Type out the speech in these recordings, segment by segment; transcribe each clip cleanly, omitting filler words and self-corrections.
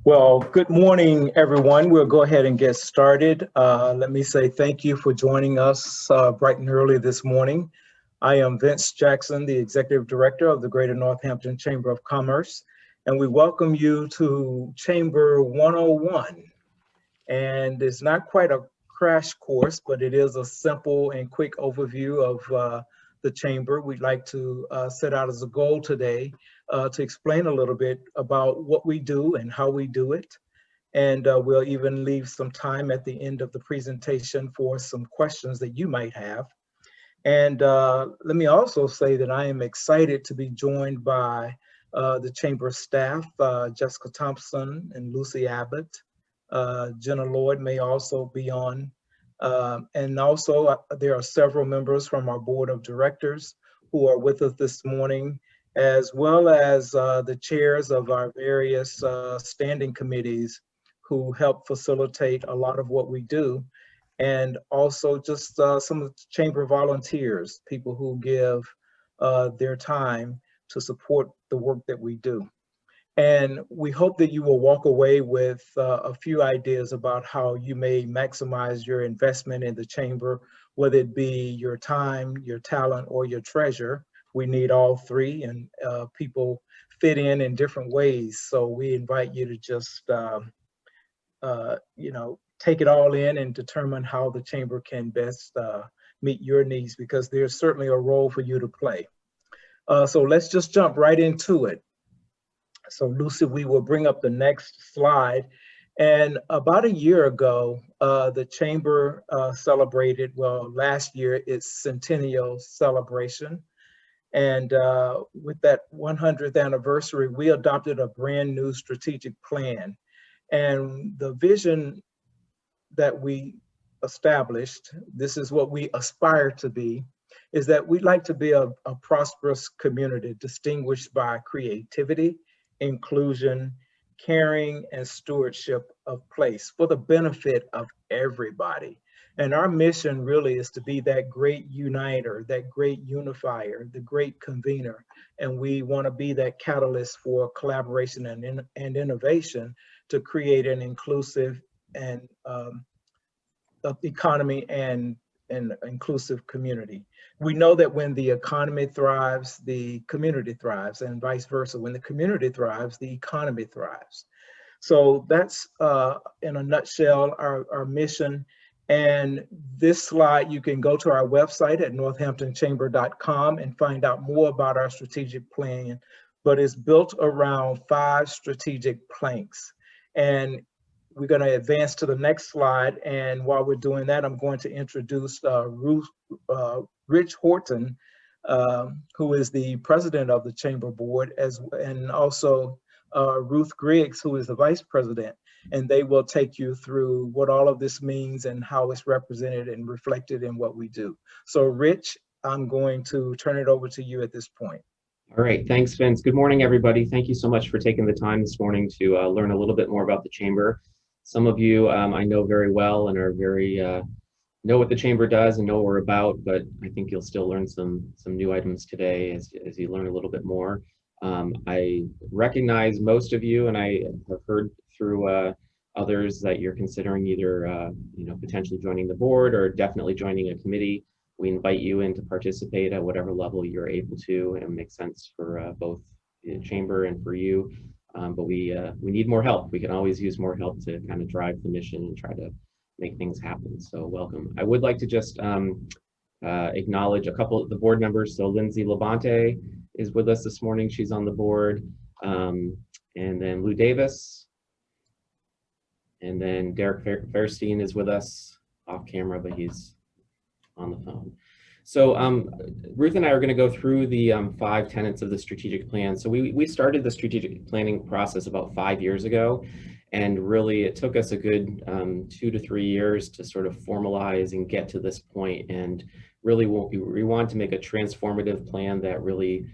Well, good morning, everyone. We'll go ahead and get started. Let me say thank you for joining us bright and early this morning. I am Vince Jackson, the Executive Director of the Greater Northampton Chamber of Commerce, and we welcome you to Chamber 101. And it's not quite a crash course, but it is a simple and quick overview of the Chamber. We'd like to set out as a goal today to explain a little bit about what we do and how we do it. And we'll even leave some time at the end of the presentation for some questions that you might have. And let me also say that I am excited to be joined by the Chamber staff, Jessica Thompson and Lucy Abbott. Jenna Lloyd may also be on. And also there are several members from our board of directors who are with us this morning, as well as the chairs of our various standing committees who help facilitate a lot of what we do. And also just some of the chamber volunteers, people who give their time to support the work that we do. And we hope that you will walk away with a few ideas about how you may maximize your investment in the chamber, whether it be your time, your talent, or your treasure. We need all three, and people fit in different ways. So we invite you to just, take it all in and determine how the chamber can best meet your needs, because there's certainly a role for you to play. So let's just jump right into it. So Lucy, we will bring up the next slide. And about a year ago, the Chamber celebrated, well, last year, its centennial celebration. And with that 100th anniversary, we adopted a brand new strategic plan. And the vision that we established, this is what we aspire to be, is that we'd like to be a prosperous community distinguished by creativity, inclusion, caring, and stewardship of place for the benefit of everybody. And our mission really is to be that great uniter, that great unifier, the great convener. And we want to be that catalyst for collaboration and innovation to create an inclusive and economy and an inclusive community. We know that when the economy thrives, the community thrives, and vice versa. When the community thrives, the economy thrives. So that's, in a nutshell, our mission. And this slide, you can go to our website at northamptonchamber.com and find out more about our strategic plan, but it's built around 5 strategic planks. And we're going to advance to the next slide. And while we're doing that, I'm going to introduce Rich Horton, who is the president of the Chamber Board, and also Ruth Griggs, who is the vice president. And they will take you through what all of this means and how it's represented and reflected in what we do. So Rich, I'm going to turn it over to you at this point. All right, thanks, Vince. Good morning, everybody. Thank you so much for taking the time this morning to learn a little bit more about the Chamber. Some of you I know very well and are very know what the Chamber does and know what we're about, but I think you'll still learn some new items today as you learn a little bit more. I recognize most of you, and I have heard through others that you're considering either potentially joining the board or definitely joining a committee. We invite you in to participate at whatever level you're able to, and it makes sense for both the Chamber and for you. But we need more help. We can always use more help to kind of drive the mission and try to make things happen. So welcome. I would like to just acknowledge a couple of the board members. So Lindsay Labonte is with us this morning. She's on the board. And then Lou Davis. And then Derek Fairstein is with us off camera, but he's on the phone. So Ruth and I are going to go through the 5 tenets of the strategic plan. So we started the strategic planning process about 5 years ago, and really it took us a good 2 to 3 years to sort of formalize and get to this point. And really we want to make a transformative plan that really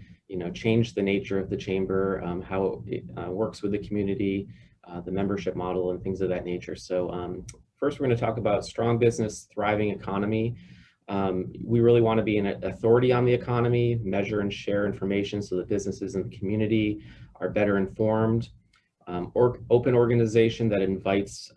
changed the nature of the Chamber, how it works with the community, the membership model, and things of that nature. So first we're going to talk about strong business, thriving economy. We really want to be an authority on the economy, measure and share information so that businesses in the community are better informed. open organization that invites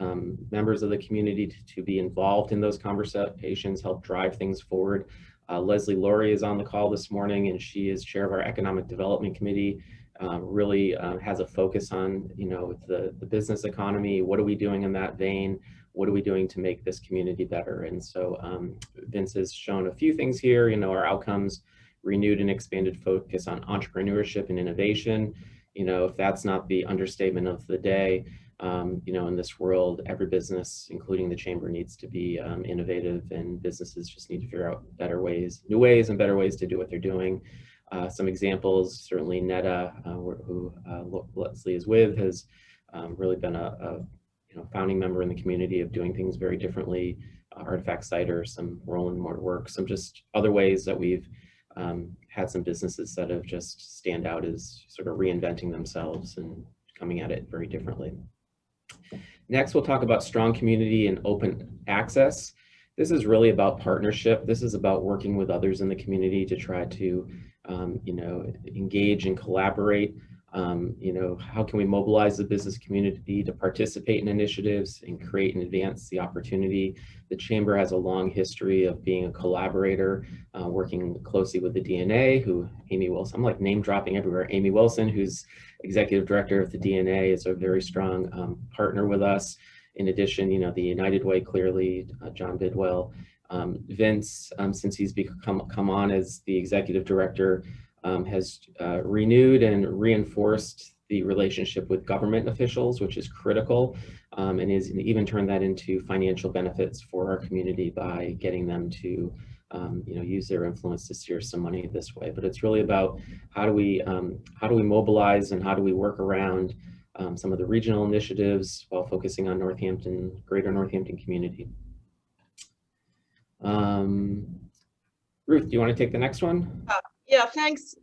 members of the community to be involved in those conversations, help drive things forward. Leslie Laurie is on the call this morning, and she is chair of our Economic Development Committee. Really has a focus on, the business economy. What are we doing in that vein? What are we doing to make this community better? And so Vince has shown a few things here, our outcomes, renewed and expanded focus on entrepreneurship and innovation. If that's not the understatement of the day, in this world, every business, including the chamber, needs to be innovative, and businesses just need to figure out new ways and better ways to do what they're doing. Some examples, certainly Netta, who Leslie is with, has really been a founding member in the community of doing things very differently. Artifact Cider, some Roland More Work, some just other ways that we've had some businesses that have just stand out as sort of reinventing themselves and coming at it very differently. Next, we'll talk about strong community and open access. This is really about partnership. This is about working with others in the community to try to, engage and collaborate. How can we mobilize the business community to participate in initiatives and create and advance the opportunity? The Chamber has a long history of being a collaborator, working closely with the DNA, who Amy Wilson, I'm like name dropping everywhere. Amy Wilson, who's executive director of the DNA, is a very strong partner with us. In addition, the United Way, clearly, John Bidwell. Vince, since he's come on as the executive director, has renewed and reinforced the relationship with government officials, which is critical, and is even turned that into financial benefits for our community by getting them to use their influence to steer some money this way. But it's really about how do we mobilize and how do we work around some of the regional initiatives while focusing on Northampton, greater Northampton community. Ruth, do you want to take the next one? Yeah, thanks.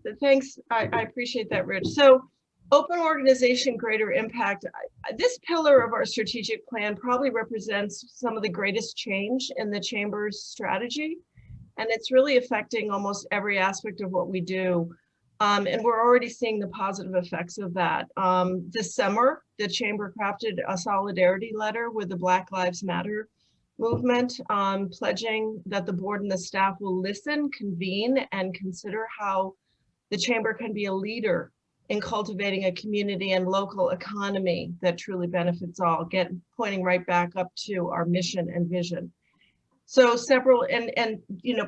I appreciate that, Rich. So open organization, greater impact. This pillar of our strategic plan probably represents some of the greatest change in the Chamber's strategy. And it's really affecting almost every aspect of what we do. And we're already seeing the positive effects of that. This summer, the Chamber crafted a solidarity letter with the Black Lives Matter movement, pledging that the board and the staff will listen, convene, and consider how the Chamber can be a leader in cultivating a community and local economy that truly benefits all, pointing right back up to our mission and vision. So several, and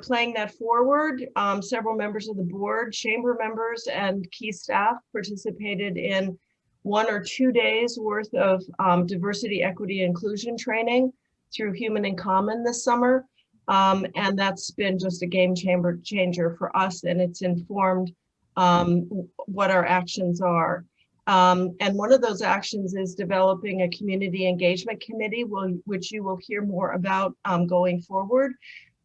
playing that forward, several members of the board, Chamber members, and key staff participated in 1 or 2 days worth of diversity, equity, inclusion training through Human in Common this summer. And that's been just a game changer for us, and it's informed what our actions are. And one of those actions is developing a community engagement committee, which you will hear more about going forward.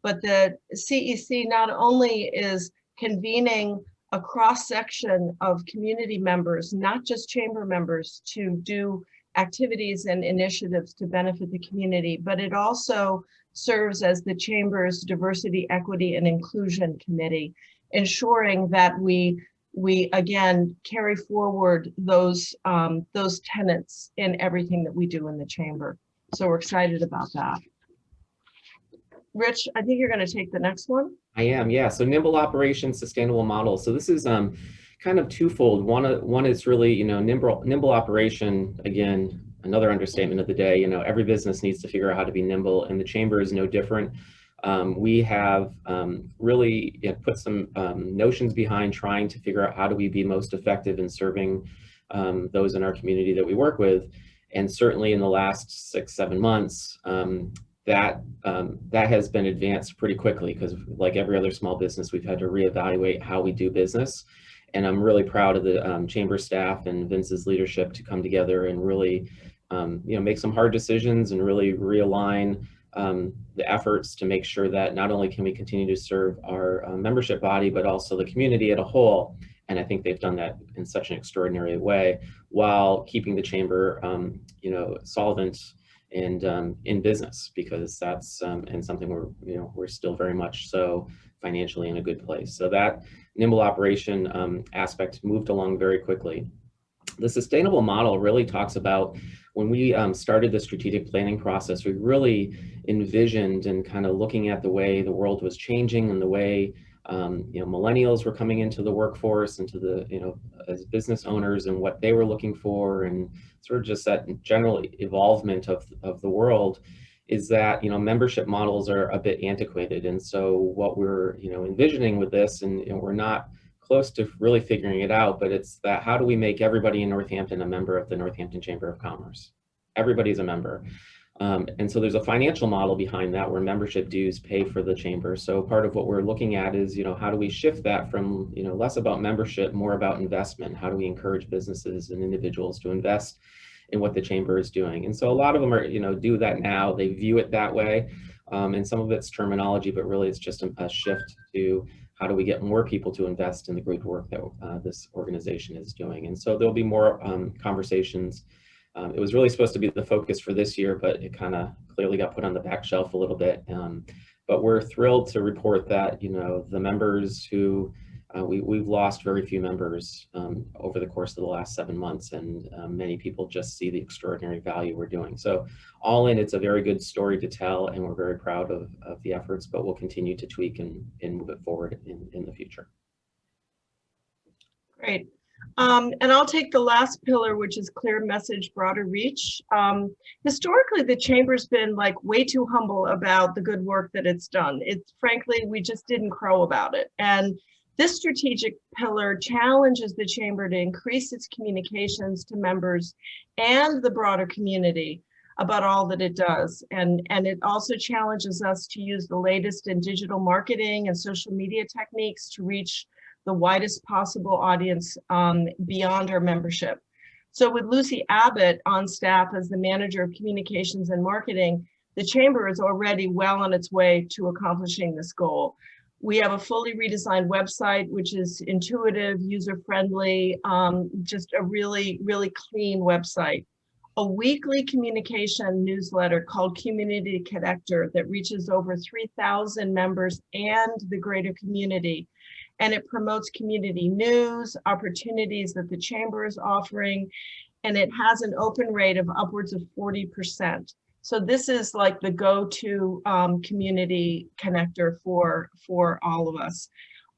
But the CEC not only is convening a cross-section of community members, not just Chamber members, to do activities and initiatives to benefit the community, but it also serves as the Chamber's Diversity, Equity, and Inclusion Committee, ensuring that we again carry forward those tenets in everything that we do in the Chamber. So we're excited about that. Rich, I think you're going to take the next one. I am, yeah. So nimble operations, sustainable model. So this is kind of twofold. One is really, nimble operation, again, another understatement of the day. Every business needs to figure out how to be nimble, and the Chamber is no different. We have really put some notions behind trying to figure out how do we be most effective in serving those in our community that we work with. And certainly in the last 6-7 months, that has been advanced pretty quickly, because like every other small business, we've had to reevaluate how we do business. And I'm really proud of the Chamber staff and Vince's leadership to come together and really make some hard decisions and really realign the efforts to make sure that not only can we continue to serve our membership body, but also the community at a whole. And I think they've done that in such an extraordinary way, while keeping the Chamber, solvent and in business, because that's and something we're still very much so financially in a good place. So that nimble operation aspect moved along very quickly. The sustainable model really talks about when we started the strategic planning process, we really envisioned and kind of looking at the way the world was changing and the way millennials were coming into the workforce, into the, as business owners and what they were looking for, and sort of just that general evolvement of the world, is that, membership models are a bit antiquated. And so what we're, envisioning with this, and we're not close to really figuring it out, but it's that how do we make everybody in Northampton a member of the Northampton Chamber of Commerce? Everybody's a member. And so there's a financial model behind that where membership dues pay for the chamber. So part of what we're looking at is, how do we shift that from, less about membership, more about investment? How do we encourage businesses and individuals to invest in what the chamber is doing? And so a lot of them are, do that now. They view it that way. And some of it's terminology, but really it's just a shift to how do we get more people to invest in the great work that this organization is doing. And so there'll be more conversations. It was really supposed to be the focus for this year, but it kind of clearly got put on the back shelf a little bit. But we're thrilled to report that, the members who, we've lost very few members over the course of the last 7 months, and many people just see the extraordinary value we're doing. So all in, it's a very good story to tell, and we're very proud of the efforts, but we'll continue to tweak and move it forward in the future. Great. And I'll take the last pillar, which is clear message, broader reach. Historically, the chamber's been like way too humble about the good work that it's done. It's frankly, we just didn't crow about it. And this strategic pillar challenges the chamber to increase its communications to members and the broader community about all that it does. And it also challenges us to use the latest in digital marketing and social media techniques to reach the widest possible audience beyond our membership. So with Lucy Abbott on staff as the manager of communications and marketing, the chamber is already well on its way to accomplishing this goal. We have a fully redesigned website, which is intuitive, user-friendly, just a really, really clean website. A weekly communication newsletter called Community Connector that reaches over 3,000 members and the greater community. And it promotes community news, opportunities that the chamber is offering, and it has an open rate of upwards of 40%. So this is like the go-to community connector for all of us.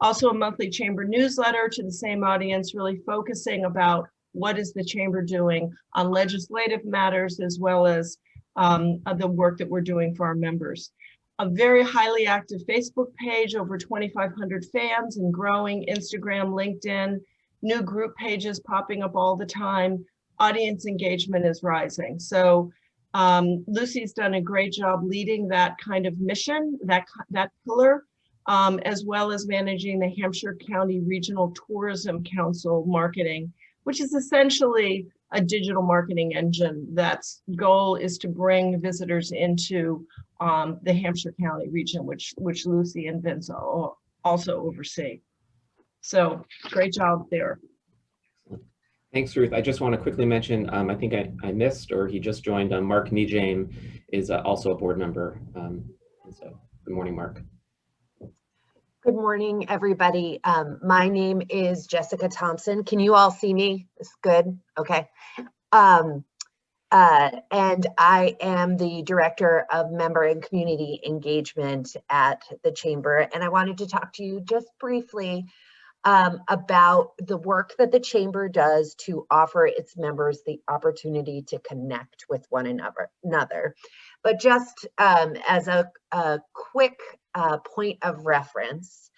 Also a monthly chamber newsletter to the same audience, really focusing about what is the chamber doing on legislative matters, as well as the work that we're doing for our members. A very highly active Facebook page, over 2,500 fans and growing, Instagram, LinkedIn, new group pages popping up all the time. Audience engagement is rising. So Lucy's done a great job leading that kind of mission, that pillar, as well as managing the Hampshire County Regional Tourism Council marketing, which is essentially a digital marketing engine that's goal is to bring visitors into the Hampshire County region, which Lucy and Vince also oversee. So great job there. Thanks, Ruth. I just want to quickly mention, I think I missed, or he just joined, Mark Nijame is also a board member. And so good morning, Mark. Good morning, everybody. My name is Jessica Thompson. Can you all see me? It's good? Okay. And I am the Director of Member and Community Engagement at the Chamber. And I wanted to talk to you just briefly about the work that the Chamber does to offer its members the opportunity to connect with one another. But just as a quick point of reference,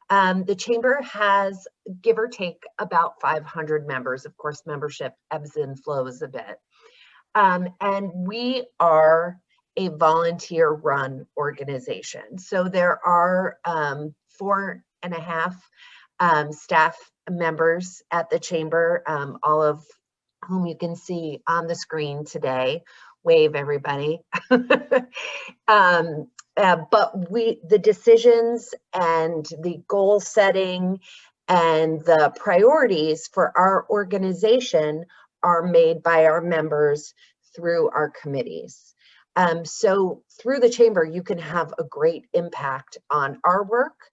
the Chamber has, give or take, about 500 members. Of course, membership ebbs and flows a bit. And we are a volunteer-run organization. So there are 4.5 staff members at the Chamber, all of whom you can see on the screen today. Wave, everybody. But the decisions and the goal setting and the priorities for our organization are made by our members through our committees. So through the Chamber, you can have a great impact on our work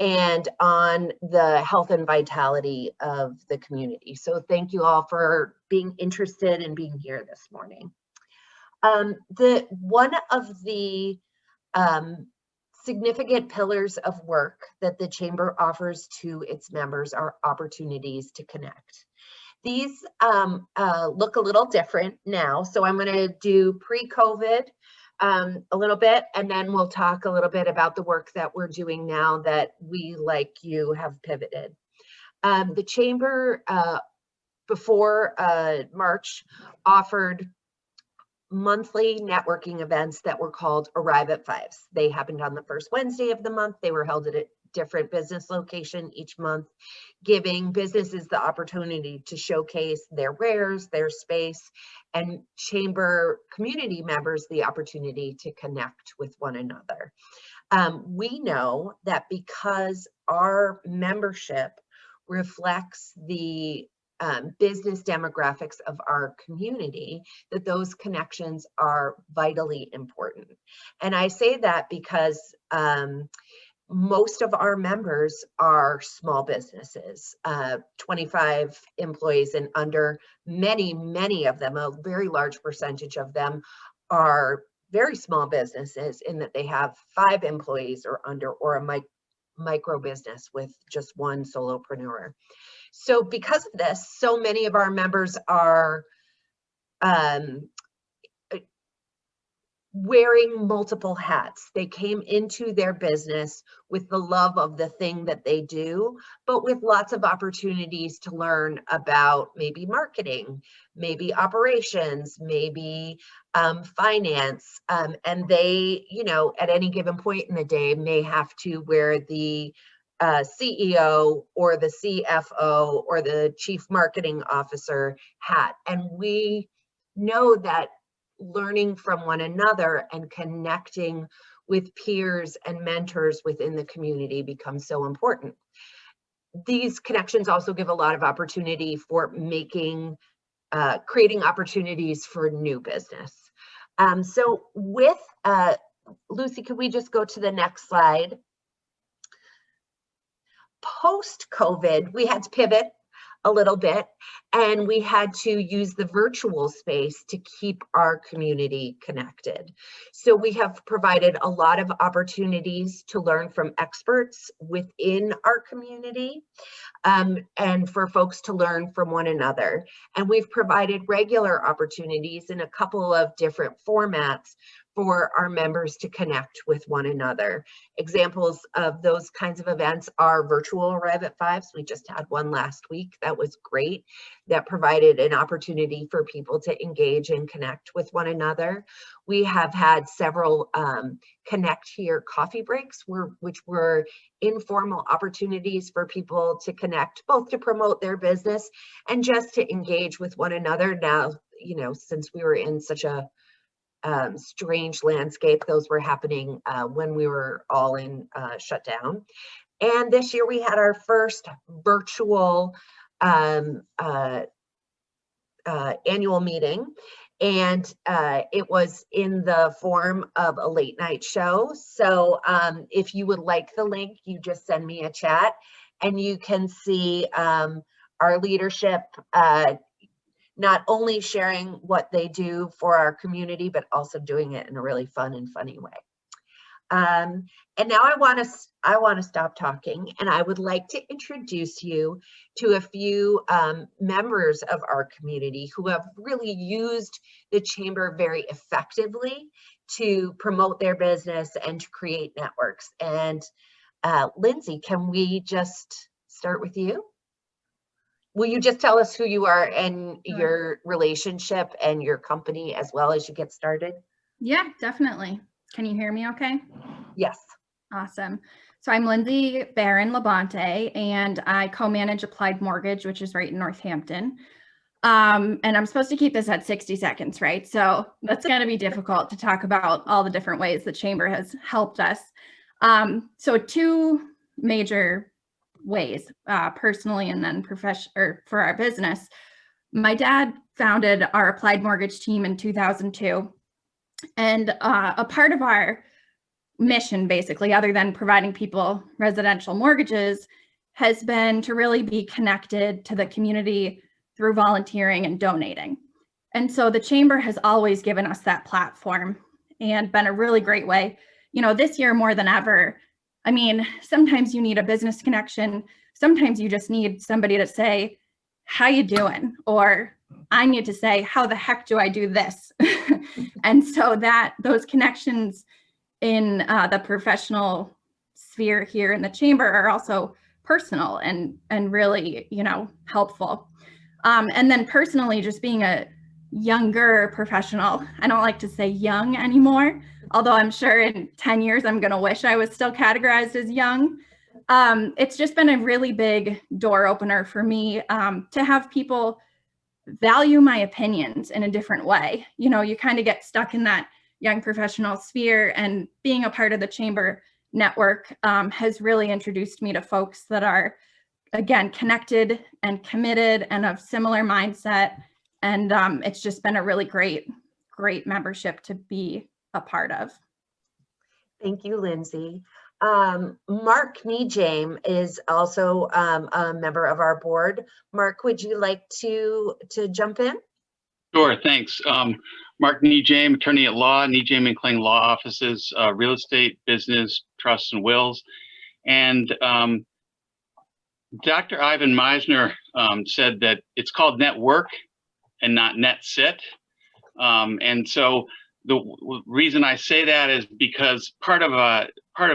and on the health and vitality of the community. So thank you all for being interested and being here this morning. One of the significant pillars of work that the Chamber offers to its members are opportunities to connect. These look a little different now, so I'm going to do pre-COVID a little bit, and then we'll talk a little bit about the work that we're doing now that we, like you, have pivoted. The Chamber, before March, offered monthly networking events that were called Arrive at Fives. They happened on the first Wednesday of the month. They were held at a different business location each month, giving businesses the opportunity to showcase their wares, their space, and Chamber community members the opportunity to connect with one another. We know that because our membership reflects the business demographics of our community, that those connections are vitally important. And I say that because most of our members are small businesses, 25 employees and under. Many of them, a very large percentage of them, are very small businesses in that they have 5 employees or under, or a micro business with just one solopreneur. So because of this, so many of our members are wearing multiple hats. They came into their business with the love of the thing that they do, but with lots of opportunities to learn about maybe marketing, maybe operations, maybe finance. And they, you know, at any given point in the day may have to wear the CEO or the CFO or the chief marketing officer hat. And we know that learning from one another and connecting with peers and mentors within the community becomes so important. These connections also give a lot of opportunity for creating opportunities for new business. So with, Lucy, could we just go to the next slide? Post-COVID, we had to pivot a little bit, and we had to use the virtual space to keep our community connected. So we have provided a lot of opportunities to learn from experts within our community, and for folks to learn from one another. And we've provided regular opportunities in a couple of different formats for our members to connect with one another. Examples of those kinds of events are virtual Arrive at Fives. We just had one last week. That was great. That provided an opportunity for people to engage and connect with one another. We have had several Connect Here coffee breaks, which were informal opportunities for people to connect, both to promote their business and just to engage with one another. Now, you know, since we were in such a strange landscape, those were happening when we were all in shutdown. And this year we had our first virtual annual meeting, and it was in the form of a late night show. So if you would like the link, you just send me a chat and you can see our leadership not only sharing what they do for our community, but also doing it in a really fun and funny way. And now I want to stop talking, and I would like to introduce you to a few members of our community who have really used the Chamber very effectively to promote their business and to create networks. And Lindsay, can we just start with you? Will you just tell us who you are and your relationship and your company as well as you get started? Yeah, definitely. Can you hear me okay? Yes. Awesome. So I'm Lindsay Barron-Labonte, and I co-manage Applied Mortgage, which is right in Northampton. And I'm supposed to keep this at 60 seconds, right? So that's going to be difficult to talk about all the different ways the Chamber has helped us. So 2 major ways, personally and then for our business. My dad founded our Applied Mortgage team in 2002, and a part of our mission, basically, other than providing people residential mortgages, has been to really be connected to the community through volunteering and donating. And so the Chamber has always given us that platform and been a really great way. You know, this year more than ever, I mean, sometimes you need a business connection. Sometimes you just need somebody to say, how you doing? Or I need to say, how the heck do I do this? And so that those connections in the professional sphere here in the Chamber are also personal and really, you know, helpful. And then personally, just being a younger professional, I don't like to say young anymore, although I'm sure in 10 years, I'm gonna wish I was still categorized as young. It's just been a really big door opener for me to have people value my opinions in a different way. You know, you kind of get stuck in that young professional sphere, and being a part of the Chamber network has really introduced me to folks that are, again, connected and committed and of similar mindset. And it's just been a really great membership to be a part of. Thank you, Lindsay. Mark Nejame is also a member of our board. Mark, would you like to jump in? Sure, thanks. Mark Nejame, attorney at law, Nejame and Kling Law Offices, real estate, business, trusts, and wills. And Dr. Ivan Meisner said that it's called network and not net sit. And so the reason I say that is because part of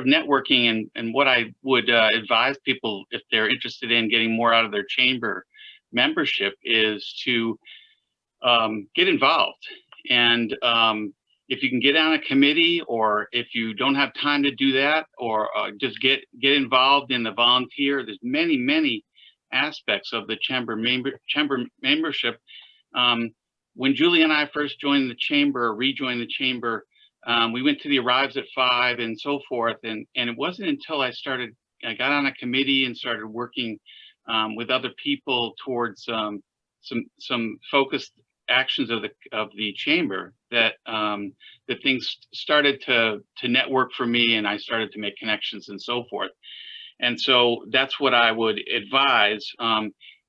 networking and what I would advise people if they're interested in getting more out of their Chamber membership is to get involved. And if you can get on a committee, or if you don't have time to do that, or just get involved in the volunteer, there's many aspects of the Chamber membership. When Julie and I first joined the Chamber, rejoined the Chamber, we went to the Arrives at 5 and so forth. And it wasn't until I got on a committee and started working with other people towards some focused actions of the Chamber that that things started to network for me, and I started to make connections and so forth. And so that's what I would advise.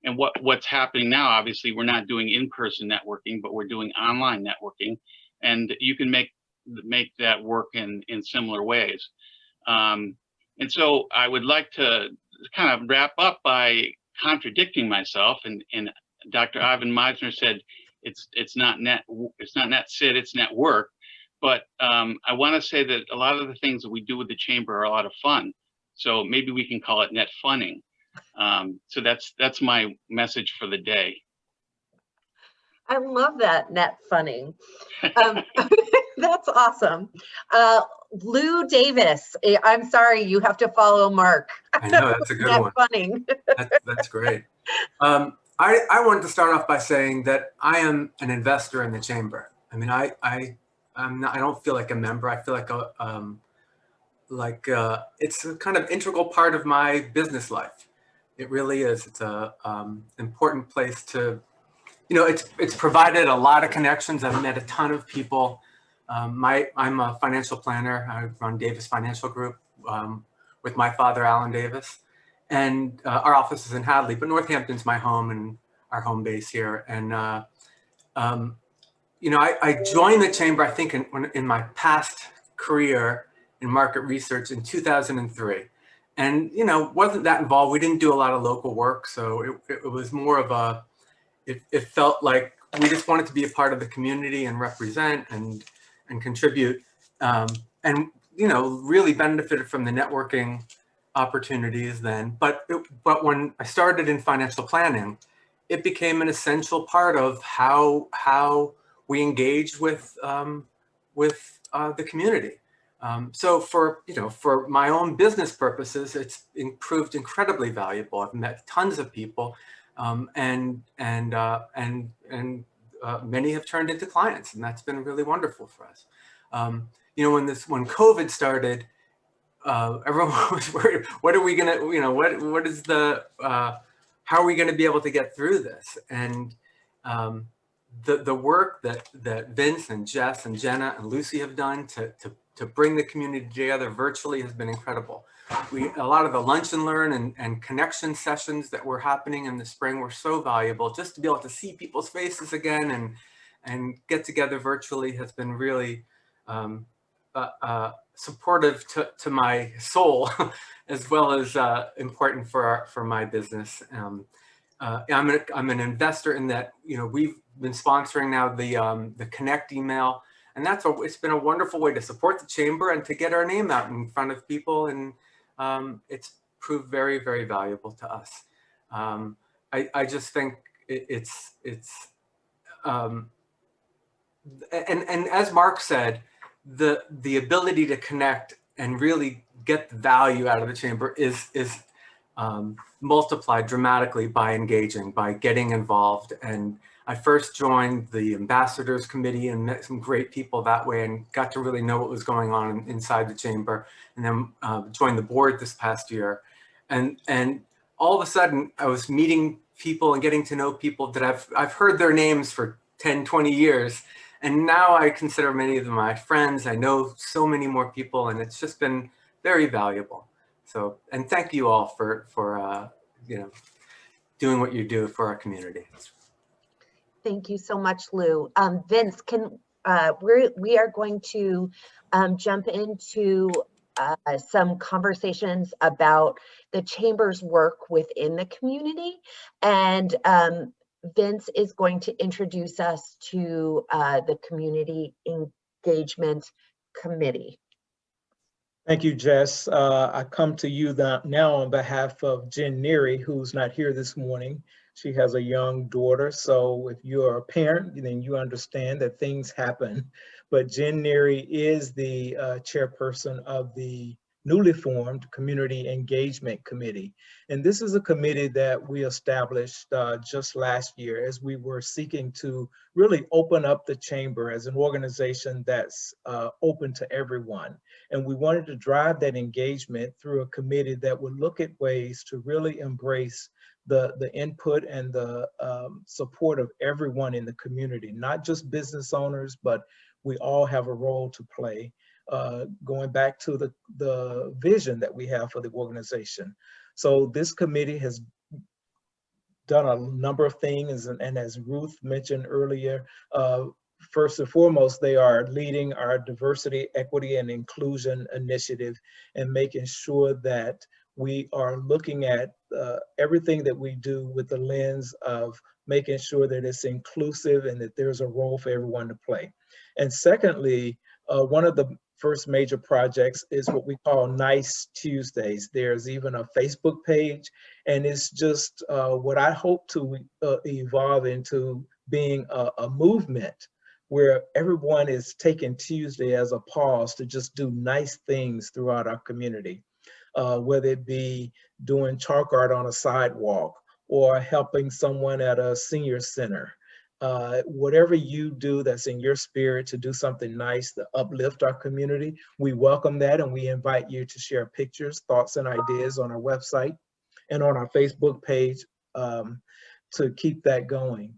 And what's happening now, obviously, we're not doing in-person networking, but we're doing online networking, and you can make that work in similar ways. And so I would like to kind of wrap up by contradicting myself. And Dr. Ivan Meisner said it's not net sit, it's network. But I want to say that a lot of the things that we do with the Chamber are a lot of fun. So maybe we can call it net funning. So that's my message for the day. I love that, net funning. That's awesome. Lou Davis, I'm sorry, you have to follow Mark. I know, that's a good net one. Funning. That's great. I wanted to start off by saying that I am an investor in the Chamber. I mean, I don't feel like a member. I feel like it's a kind of integral part of my business life. It really is. It's a important place to, you know, it's provided a lot of connections. I've met a ton of people. I'm a financial planner. I run Davis Financial Group with my father, Alan Davis. And our office is in Hadley, but Northampton's my home and our home base here. And, you know, I joined the Chamber, I think in my past career in market research in 2003. And, you know, wasn't that involved. We didn't do a lot of local work. So it was more of it felt like we just wanted to be a part of the community and represent and contribute. And, you know, really benefited from the networking opportunities then. But when I started in financial planning, it became an essential part of how we engage with the community. So for my own business purposes, it's proved incredibly valuable. I've met tons of people, and many have turned into clients, and that's been really wonderful for us. You know, when COVID started, everyone was worried. What are we gonna? You know, what is the? How are we going to be able to get through this? And the work that Vince and Jess and Jenna and Lucy have done to bring the community together virtually has been incredible. A lot of the lunch and learn and connection sessions that were happening in the spring were so valuable. Just to be able to see people's faces again and get together virtually has been really supportive to my soul, as well as important for my business. I'm an investor in that. We've been sponsoring now the Connect email, and it's been a wonderful way to support the chamber and to get our name out in front of people, and it's proved very, very valuable to us. I just think it's and as Mark said, the ability to connect and really get the value out of the chamber is multiplied dramatically by engaging, by getting involved. And I first joined the ambassadors committee and met some great people that way and got to really know what was going on inside the chamber, and then joined the board this past year. And all of a sudden I was meeting people and getting to know people that I've heard their names for 10, 20 years. And now I consider many of them my friends. I know so many more people, and it's just been very valuable. So, and thank you all for doing what you do for our community. Thank you so much, Lou. Vince, we are going to jump into some conversations about the chamber's work within the community, and Vince is going to introduce us to the Community Engagement Committee. Thank you, Jess. I come to you now on behalf of Jen Neary, who's not here this morning. She has a young daughter, so if you're a parent, then you understand that things happen. But Jen Neary is the chairperson of the newly formed Community Engagement Committee. And this is a committee that we established just last year as we were seeking to really open up the chamber as an organization that's open to everyone. And we wanted to drive that engagement through a committee that would look at ways to really embrace the input and the support of everyone in the community, not just business owners, but we all have a role to play. Going back to the vision that we have for the organization. So this committee has done a number of things, and as Ruth mentioned earlier, first and foremost, they are leading our diversity, equity, and inclusion initiative and making sure that we are looking at everything that we do with the lens of making sure that it's inclusive and that there's a role for everyone to play. And secondly, one of the first major projects is what we call Nice Tuesdays. There's even a Facebook page, and it's just what I hope to evolve into being a movement where everyone is taking Tuesday as a pause to just do nice things throughout our community, whether it be doing chalk art on a sidewalk or helping someone at a senior center. Whatever you do that's in your spirit to do something nice to uplift our community, we welcome that, and we invite you to share pictures, thoughts, and ideas on our website and on our Facebook page to keep that going.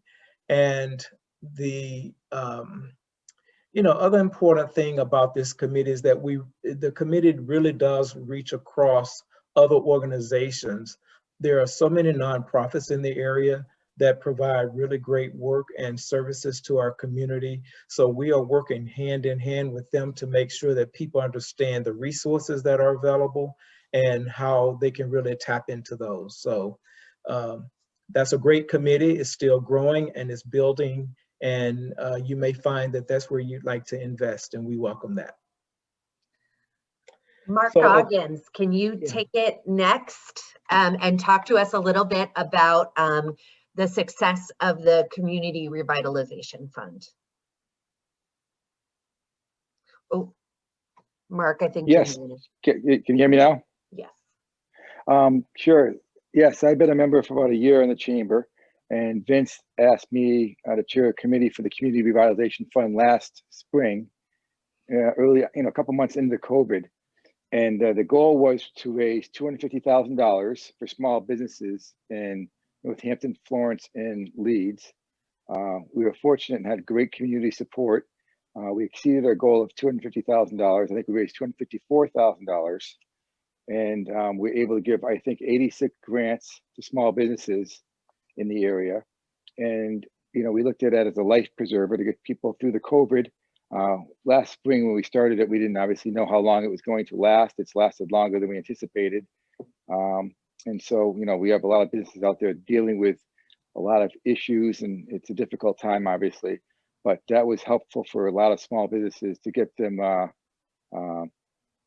And the other important thing about this committee is that the committee really does reach across other organizations. There are so many nonprofits in the area that provide really great work and services to our community. So we are working hand in hand with them to make sure that people understand the resources that are available and how they can really tap into those. So that's a great committee. It's still growing and it's building, and you may find that that's where you'd like to invest, and we welcome that. Mark Goggins, can you take it next and talk to us a little bit about the success of the Community Revitalization Fund? Oh, Mark, I think. Yes. Can you hear me now? Yes. Sure. Yes, I've been a member for about a year in the chamber, and Vince asked me to chair a committee for the Community Revitalization Fund last spring, early, a couple months into COVID. And the goal was to raise $250,000 for small businesses in Northampton, Florence, and Leeds. We were fortunate and had great community support. We exceeded our goal of $250,000. I think we raised $254,000. And we're able to give, I think, 86 grants to small businesses in the area. And, you know, we looked at it as a life preserver to get people through the COVID. Last spring when we started it, we didn't obviously know how long it was going to last. It's lasted longer than we anticipated. And so, you know, we have a lot of businesses out there dealing with a lot of issues, and it's a difficult time, obviously. But that was helpful for a lot of small businesses to get them,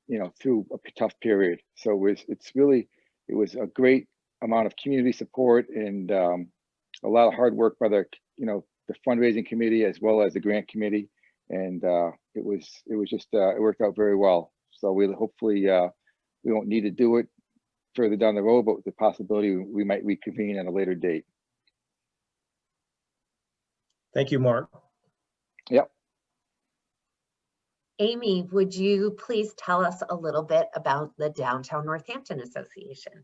you know, through a tough period. So it was a great amount of community support and a lot of hard work by the, you know, the fundraising committee as well as the grant committee. And it worked out very well. So we'll hopefully, we won't need to do it further down the road, but with the possibility we might reconvene at a later date. Thank you, Mark. Yep. Amy, would you please tell us a little bit about the Downtown Northampton Association?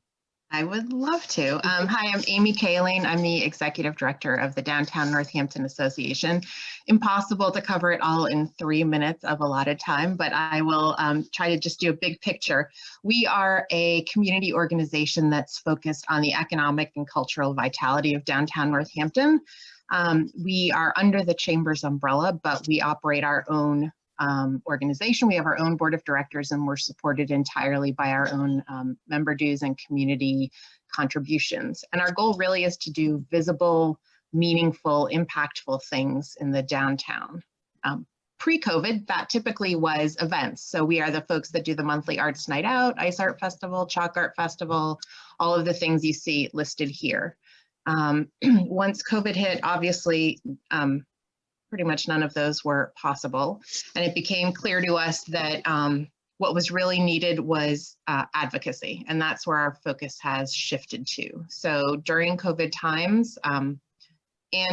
I would love to. Hi, I'm Amy Kaling. I'm the Executive Director of the Downtown Northampton Association. Impossible to cover it all in 3 minutes of allotted time, but I will try to just do a big picture. We are a community organization that's focused on the economic and cultural vitality of downtown Northampton. We are under the Chamber's umbrella, but we operate our own organization. We have our own board of directors, and we're supported entirely by our own member dues and community contributions. And our goal really is to do visible, meaningful, impactful things in the downtown. Pre-COVID, that typically was events. So we are the folks that do the monthly arts night out, ice art festival, chalk art festival, all of the things you see listed here. Once COVID hit, obviously, pretty much none of those were possible. And it became clear to us that what was really needed was advocacy. And that's where our focus has shifted to. So during COVID times, and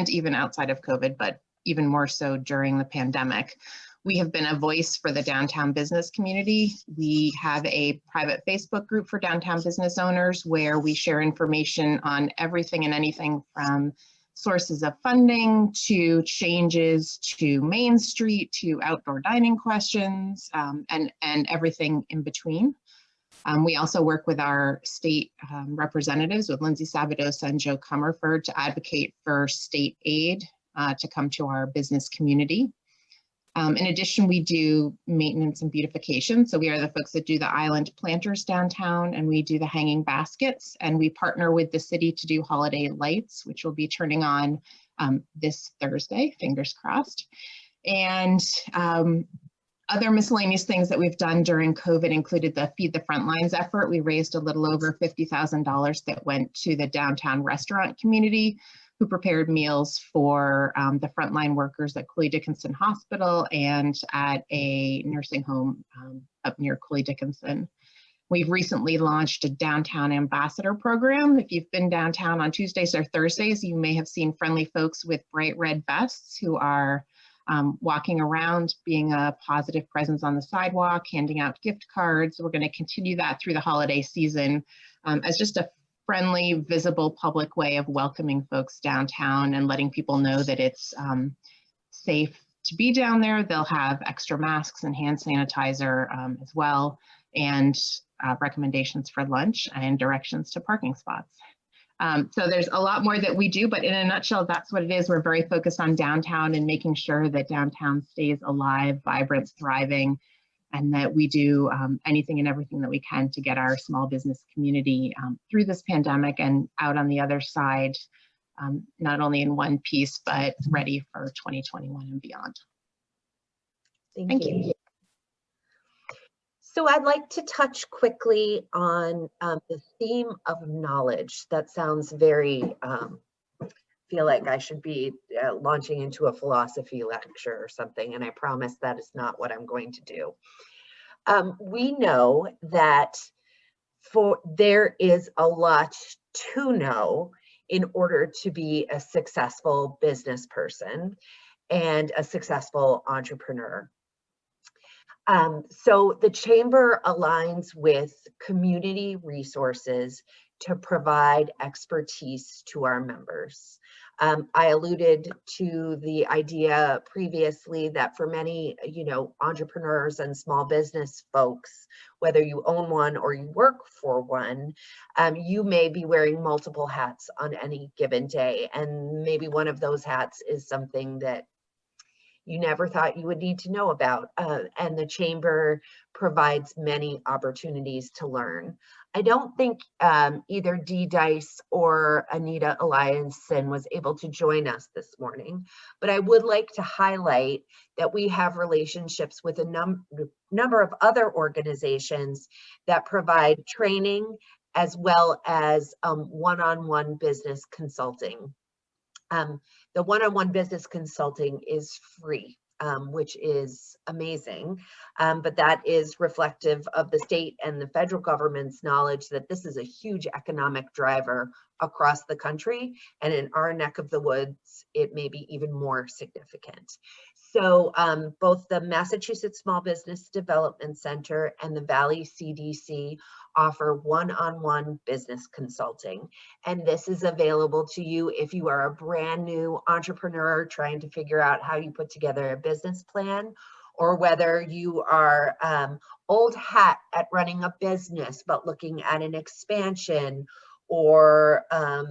even outside of COVID, but even more so during the pandemic, we have been a voice for the downtown business community. We have a private Facebook group for downtown business owners where we share information on everything and anything from sources of funding to changes to Main Street to outdoor dining questions and everything in between. We also work with our state representatives, with Lindsay Sabadosa and Joe Comerford, to advocate for state aid to come to our business community. In addition, we do maintenance and beautification. So we are the folks that do the island planters downtown, and we do the hanging baskets, and we partner with the city to do holiday lights, which will be turning on this Thursday, fingers crossed. And other miscellaneous things that we've done during COVID included the Feed the Frontlines effort. We raised a little over $50,000 that went to the downtown restaurant community, who prepared meals for the frontline workers at Cooley Dickinson Hospital and at a nursing home up near Cooley Dickinson. We've recently launched a downtown ambassador program. If you've been downtown on Tuesdays or Thursdays, you may have seen friendly folks with bright red vests who are walking around, being a positive presence on the sidewalk, handing out gift cards. We're going to continue that through the holiday season as just a friendly, visible public way of welcoming folks downtown and letting people know that it's safe to be down there. They'll have extra masks and hand sanitizer as well, and recommendations for lunch and directions to parking spots. So there's a lot more that we do, but in a nutshell, that's what it is. We're very focused on downtown and making sure that downtown stays alive, vibrant, thriving, and that we do anything and everything that we can to get our small business community through this pandemic and out on the other side, not only in one piece, but ready for 2021 and beyond. Thank you. So I'd like to touch quickly on the theme of knowledge. That sounds very, feel like I should be launching into a philosophy lecture or something, and I promise that is not what I'm going to do. We know that there is a lot to know in order to be a successful business person and a successful entrepreneur. So the Chamber aligns with community resources to provide expertise to our members. I alluded to the idea previously that for many, entrepreneurs and small business folks, whether you own one or you work for one, you may be wearing multiple hats on any given day. And maybe one of those hats is something that you never thought you would need to know about. And the Chamber provides many opportunities to learn. I don't think either Dee Dice or Anita Eliason was able to join us this morning, but I would like to highlight that we have relationships with a number of other organizations that provide training as well as one-on-one business consulting. The one-on-one business consulting is free, which is amazing, but that is reflective of the state and the federal government's knowledge that this is a huge economic driver across the country, and in our neck of the woods, it may be even more significant. So both the Massachusetts Small Business Development Center and the Valley CDC offer one-on-one business consulting. And this is available to you if you are a brand new entrepreneur trying to figure out how you put together a business plan, or whether you are old hat at running a business, but looking at an expansion or a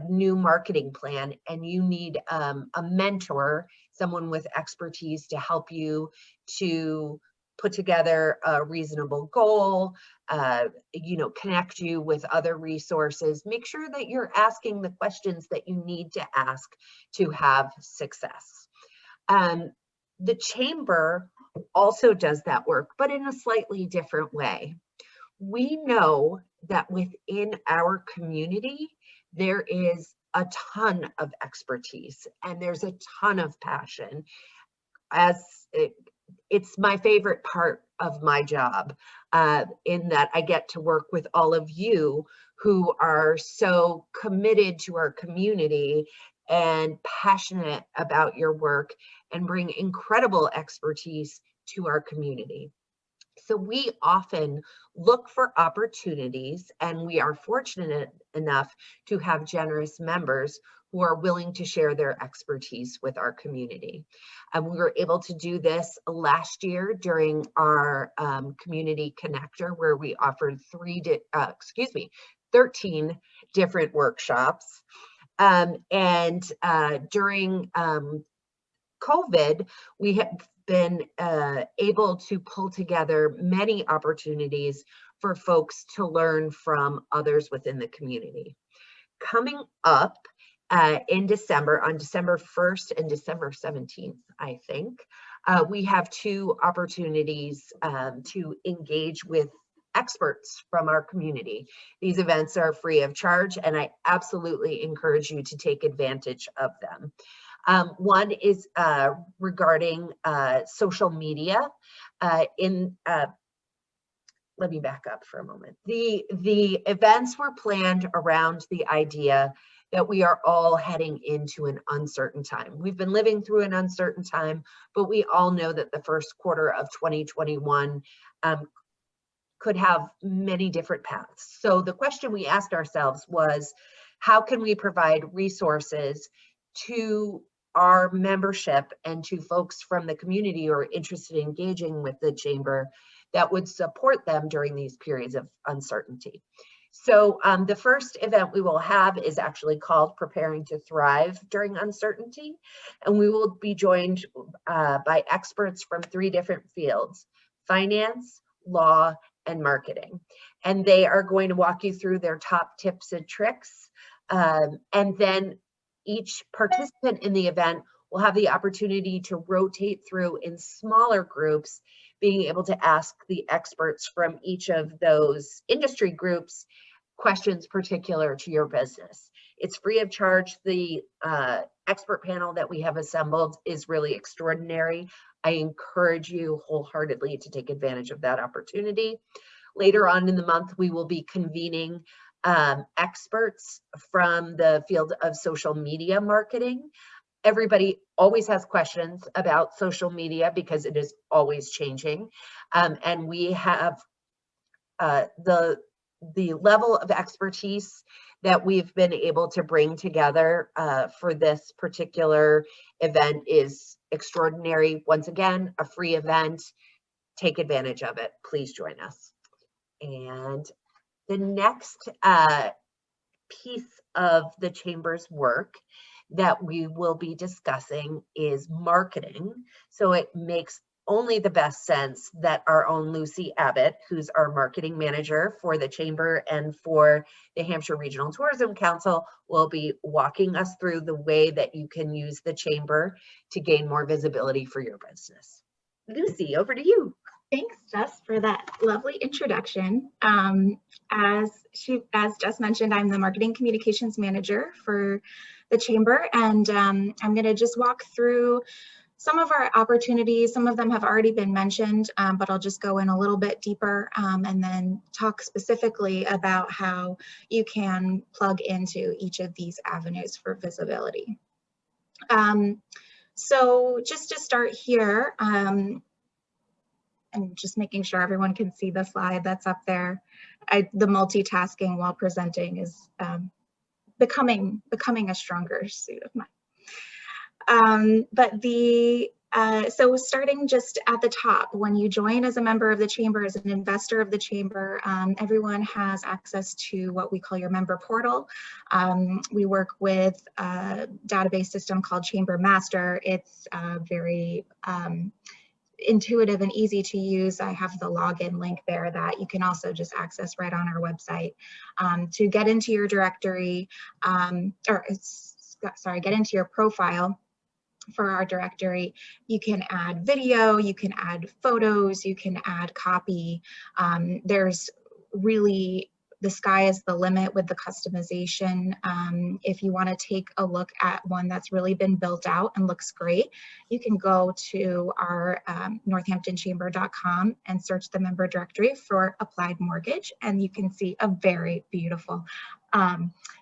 new marketing plan, and you need a mentor, someone with expertise to help you to put together a reasonable goal, connect you with other resources. Make sure that you're asking the questions that you need to ask to have success. The Chamber also does that work, but in a slightly different way. We know that within our community, there is a ton of expertise and there's a ton of passion. It's my favorite part of my job, in that I get to work with all of you who are so committed to our community and passionate about your work and bring incredible expertise to our community. So we often look for opportunities, and we are fortunate enough to have generous members who are willing to share their expertise with our community. And we were able to do this last year during our community connector, where we offered 13 different workshops. During COVID, we have been able to pull together many opportunities for folks to learn from others within the community. Coming up in December, on December 1st and December 17th, I think, we have two opportunities to engage with experts from our community. These events are free of charge, and I absolutely encourage you to take advantage of them. One is regarding social media. Let me back up for a moment. The events were planned around the idea that we are all heading into an uncertain time. We've been living through an uncertain time, but we all know that the first quarter of 2021 could have many different paths. So the question we asked ourselves was, how can we provide resources to our membership and to folks from the community who are interested in engaging with the Chamber that would support them during these periods of uncertainty? So the first event we will have is actually called Preparing to Thrive During Uncertainty. And we will be joined by experts from 3 different fields: finance, law, and marketing. And they are going to walk you through their top tips and tricks. And then each participant in the event will have the opportunity to rotate through in smaller groups, being able to ask the experts from each of those industry groups questions particular to your business. It's free of charge. The expert panel that we have assembled is really extraordinary. I encourage you wholeheartedly to take advantage of that opportunity. Later on in the month, we will be convening experts from the field of social media marketing. Everybody always has questions about social media because it is always changing. And we have the the level of expertise that we've been able to bring together for this particular event is extraordinary. Once again, a free event. Take advantage of it. Please join us. And the next piece of the Chamber's work that we will be discussing is marketing. So it makes only the best sense that our own Lucy Abbott, who's our marketing manager for the Chamber and for the Hampshire Regional Tourism Council, will be walking us through the way that you can use the Chamber to gain more visibility for your business. Lucy, over to you. Thanks, Jess, for that lovely introduction. As Jess mentioned, I'm the Marketing Communications Manager for the Chamber, and I'm going to just walk through some of our opportunities. Some of them have already been mentioned, but I'll just go in a little bit deeper and then talk specifically about how you can plug into each of these avenues for visibility. So just to start here, and just making sure everyone can see the slide that's up there. The multitasking while presenting is becoming a stronger suit of mine. So starting just at the top, when you join as a member of the Chamber, as an investor of the Chamber, everyone has access to what we call your member portal. We work with a database system called Chamber Master. It's very intuitive and easy to use. I have the login link there that you can also just access right on our website. To get into your directory, get into your profile for our directory, you can add video, you can add photos, you can add copy. There's really, the sky is the limit with the customization. If you want to take a look at one that's really been built out and looks great, you can go to our northamptonchamber.com and search the member directory for Applied Mortgage, and you can see a very beautiful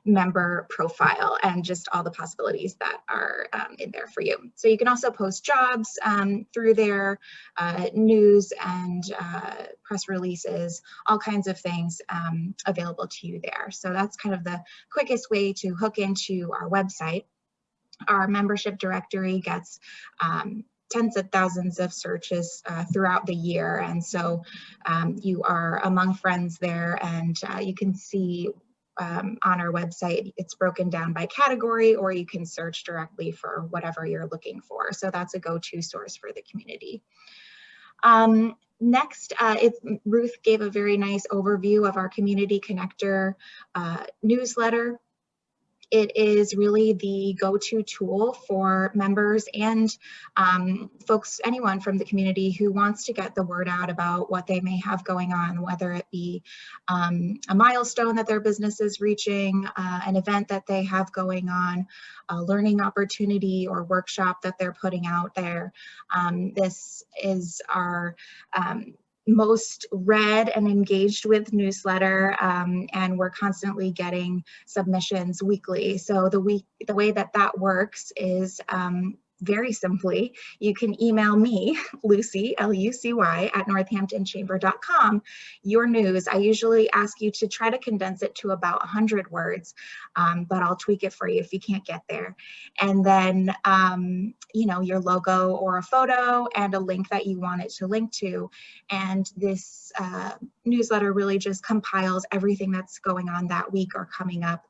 member profile and just all the possibilities that are in there for you. So you can also post jobs through their news and press releases, all kinds of things available to you there. So that's kind of the quickest way to hook into our website. Our membership directory gets tens of thousands of searches throughout the year. And so you are among friends there, and you can see on our website, it's broken down by category, or you can search directly for whatever you're looking for. So that's a go-to source for the community. Next, Ruth gave a very nice overview of our Community Connector newsletter. It is really the go-to tool for members and folks, anyone from the community who wants to get the word out about what they may have going on, whether it be a milestone that their business is reaching, an event that they have going on, a learning opportunity or workshop that they're putting out there. This is our most read and engaged with newsletter, and we're constantly getting submissions weekly. So the way that works is very simply, you can email me, Lucy, L-U-C-Y, at northamptonchamber.com, your news. I usually ask you to try to condense it to about 100 words, but I'll tweak it for you if you can't get there. And then, you know, your logo or a photo and a link that you want it to link to. And this newsletter really just compiles everything that's going on that week or coming up.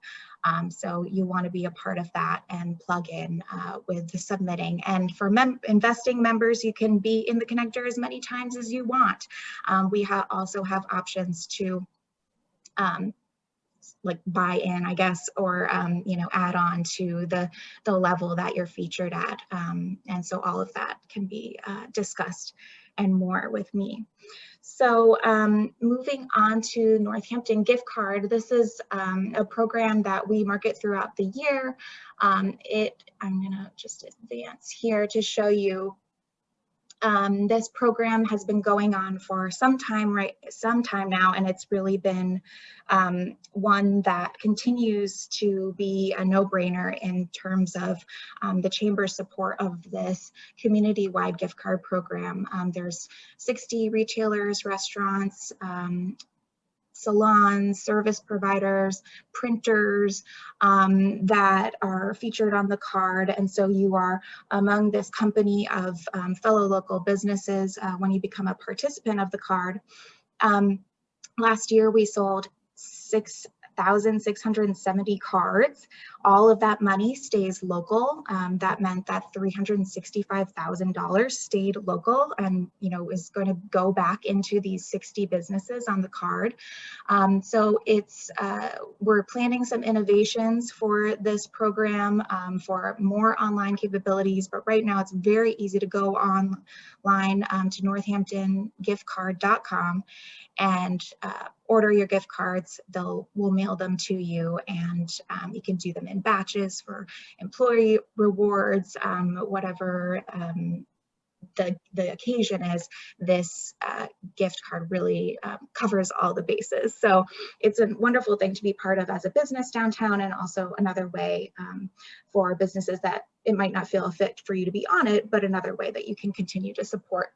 So you want to be a part of that and plug in with the submitting. And for investing members, you can be in the connector as many times as you want. We also have options to like buy in, I guess, or you know, add on to the level that you're featured at. And so all of that can be discussed and more with me. So moving on to Northampton Gift Card, this is a program that we market throughout the year. I'm gonna just advance here to show you. This program has been going on for some time now, and it's really been one that continues to be a no-brainer in terms of the Chamber's support of this community-wide gift card program. There's 60 retailers, restaurants, salons, service providers, printers that are featured on the card. And so you are among this company of fellow local businesses when you become a participant of the card. Last year, we sold 6,670 cards. All of that money stays local. That meant that $365,000 stayed local and, you know, is going to go back into these 60 businesses on the card. So it's, we're planning some innovations for this program for more online capabilities, but right now it's very easy to go online to northamptongiftcard.com and order your gift cards. We'll mail them to you, and you can do them in batches for employee rewards, whatever the occasion is. This gift card really covers all the bases. So it's a wonderful thing to be part of as a business downtown, and also another way for businesses that it might not feel a fit for you to be on it, but another way that you can continue to support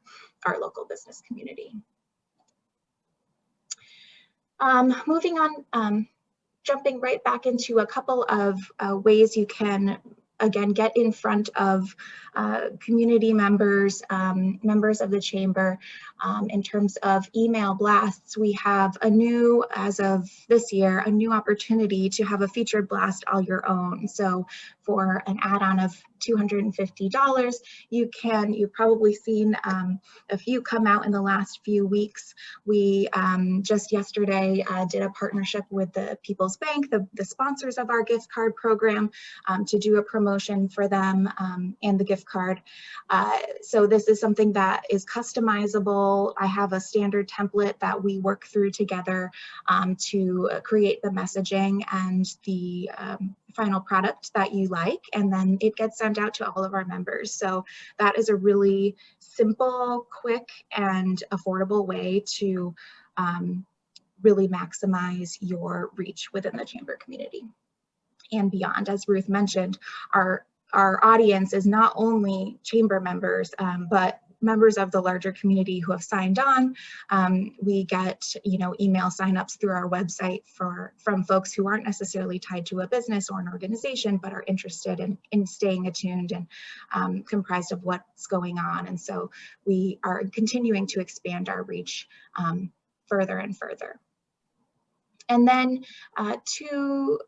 our local business community. Moving on, jumping right back into a couple of ways you can, again, get in front of community members, members of the chamber. In terms of email blasts, we have a new, as of this year, a new opportunity to have a featured blast all your own. So for an add-on of $250, you've probably seen a few come out in the last few weeks. We just yesterday did a partnership with the People's Bank, the sponsors of our gift card program, to do a promotion for them and the gift card. So this is something that is customizable. I have a standard template that we work through together to create the messaging and the final product that you like, and then it gets sent out to all of our members. So that is a really simple, quick, and affordable way to really maximize your reach within the chamber community and beyond. As Ruth mentioned, our audience is not only chamber members, but members of the larger community who have signed on. We get, email signups through our website from folks who aren't necessarily tied to a business or an organization, but are interested in staying attuned and comprised of what's going on. And so we are continuing to expand our reach further and further. And then two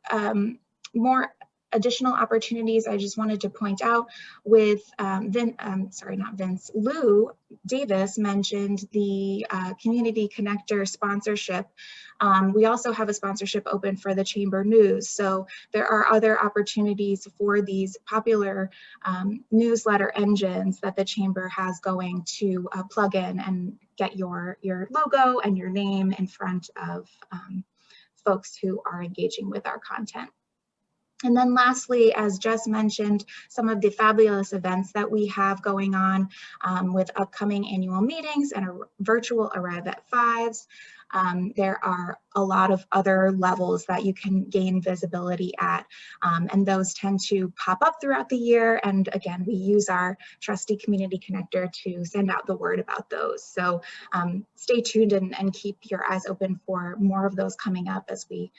more additional opportunities I just wanted to point out with Lou Davis mentioned the Community Connector sponsorship. We also have a sponsorship open for the Chamber News. So there are other opportunities for these popular newsletter engines that the Chamber has going to plug in and get your logo and your name in front of folks who are engaging with our content. And then lastly, as Jess mentioned, some of the fabulous events that we have going on with upcoming annual meetings and a virtual Arrive at Fives. There are a lot of other levels that you can gain visibility at, and those tend to pop up throughout the year. And again, we use our trusty Community Connector to send out the word about those. So stay tuned and keep your eyes open for more of those coming up as we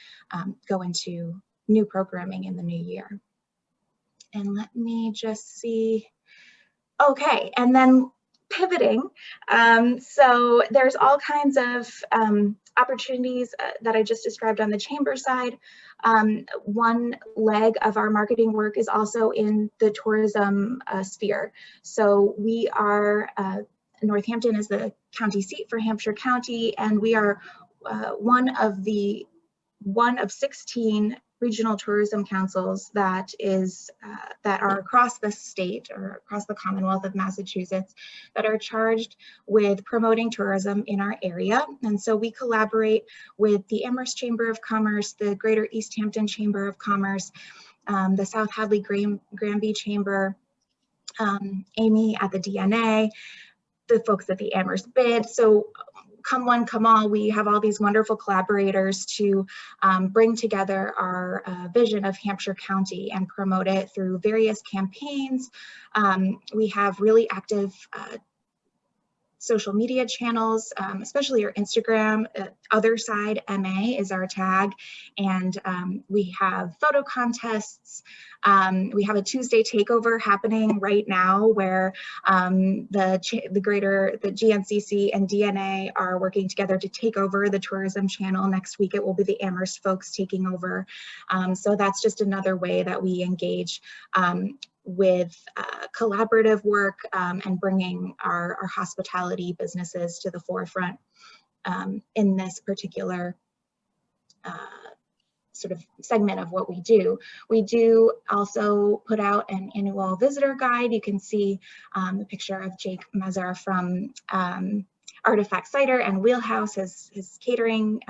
go into new programming in the new year. And let me just see. Okay, and then pivoting. So there's all kinds of opportunities that I just described on the chamber side. One leg of our marketing work is also in the tourism sphere. So we are, Northampton is the county seat for Hampshire County, and we are one of 16 regional tourism councils that are across the state or across the Commonwealth of Massachusetts that are charged with promoting tourism in our area. And so we collaborate with the Amherst Chamber of Commerce, the Greater East Hampton Chamber of Commerce, the South Hadley Granby Chamber, Amy at the DNA, the folks at the Amherst Bid. So come one, come all, we have all these wonderful collaborators to bring together our vision of Hampshire County and promote it through various campaigns. We have really active social media channels, especially our Instagram. Other Side MA is our tag, and we have photo contests. We have a Tuesday takeover happening right now where the GNCC and DNA are working together to take over the tourism channel. Next week, it will be the Amherst folks taking over. So that's just another way that we engage with collaborative work and bringing our hospitality businesses to the forefront in this particular sort of segment of what we do. We do also put out an annual visitor guide. You can see the picture of Jake Mezar from Artifact Cider and Wheelhouse, his catering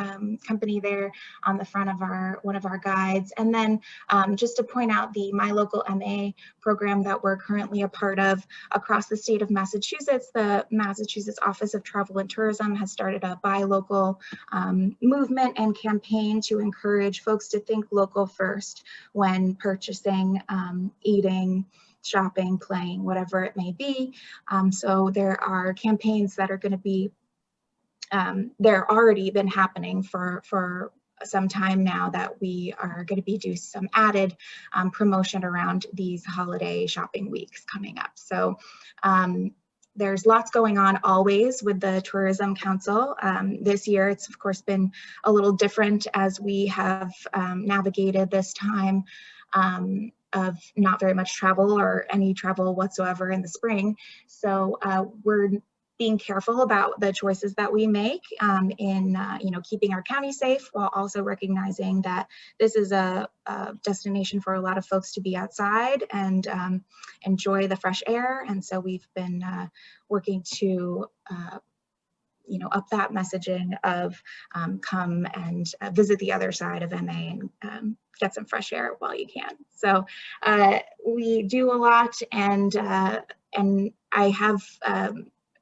company there on the front of one of our guides. And then just to point out the My Local MA program that we're currently a part of across the state of Massachusetts, the Massachusetts Office of Travel and Tourism has started a buy local movement and campaign to encourage folks to think local first when purchasing, eating, shopping, playing, whatever it may be. So there are campaigns that are going to be, they're already been happening for some time now that we are going to be doing some added promotion around these holiday shopping weeks coming up. So there's lots going on always with the Tourism Council. This year, it's of course been a little different as we have navigated this time of not very much travel or any travel whatsoever in the spring. So we're being careful about the choices that we make in keeping our county safe, while also recognizing that this is a destination for a lot of folks to be outside and enjoy the fresh air. And so we've been working to up that messaging of come and visit the other side of MA and get some fresh air while you can. So we do a lot, and I have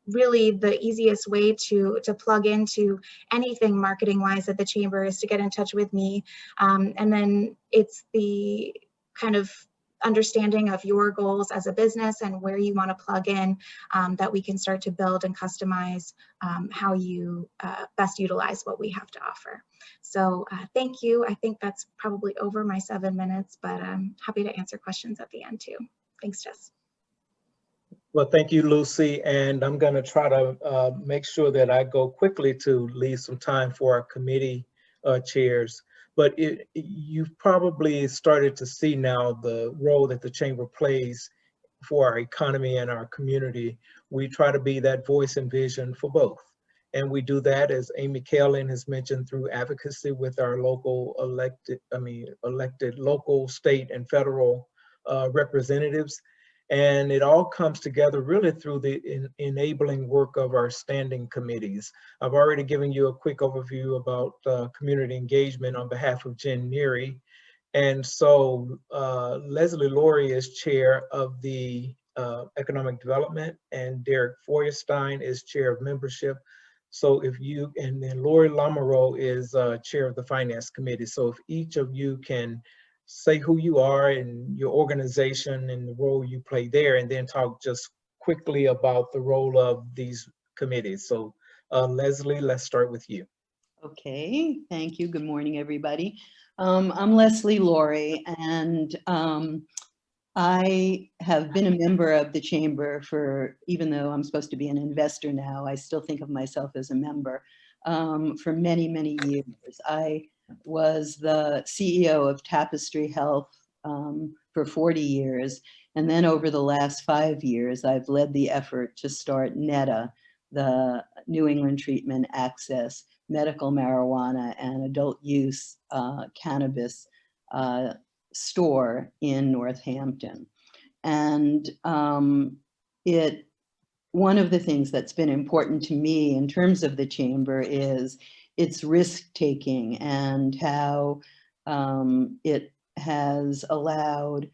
really the easiest way to plug into anything marketing wise at the Chamber is to get in touch with me. And then it's the kind of understanding of your goals as a business and where you want to plug in that we can start to build and customize how you best utilize what we have to offer. So thank you. I think that's probably over my 7 minutes, but I'm happy to answer questions at the end too. Thanks, Jess. Well, thank you, Lucy. And I'm going to try to make sure that I go quickly to leave some time for our committee chairs. But you've probably started to see now the role that the Chamber plays for our economy and our community. We try to be that voice and vision for both. And we do that, as Amy Kaelin has mentioned, through advocacy with our local elected local, state, and federal representatives. And it all comes together really through the enabling work of our standing committees. I've already given you a quick overview about community engagement on behalf of Jen Neary. And so Leslie Laurie is chair of the Economic Development, and Derek Feuerstein is chair of membership. So if you, and then Lori Lamoureux is chair of the Finance Committee. So if each of you can say who you are and your organization and the role you play there, and then talk just quickly about the role of these committees. So Leslie, let's start with you. Okay, thank you. Good morning, everybody. I'm Leslie Laurie, and I have been a member of the Chamber for, even though I'm supposed to be an investor now, I still think of myself as a member for many, many years. I was the CEO of Tapestry Health for 40 years. And then over the last 5 years, I've led the effort to start NETA, the New England Treatment Access Medical Marijuana and Adult Use Cannabis store in Northampton. And one of the things that's been important to me in terms of the Chamber is its risk-taking and how it has allowed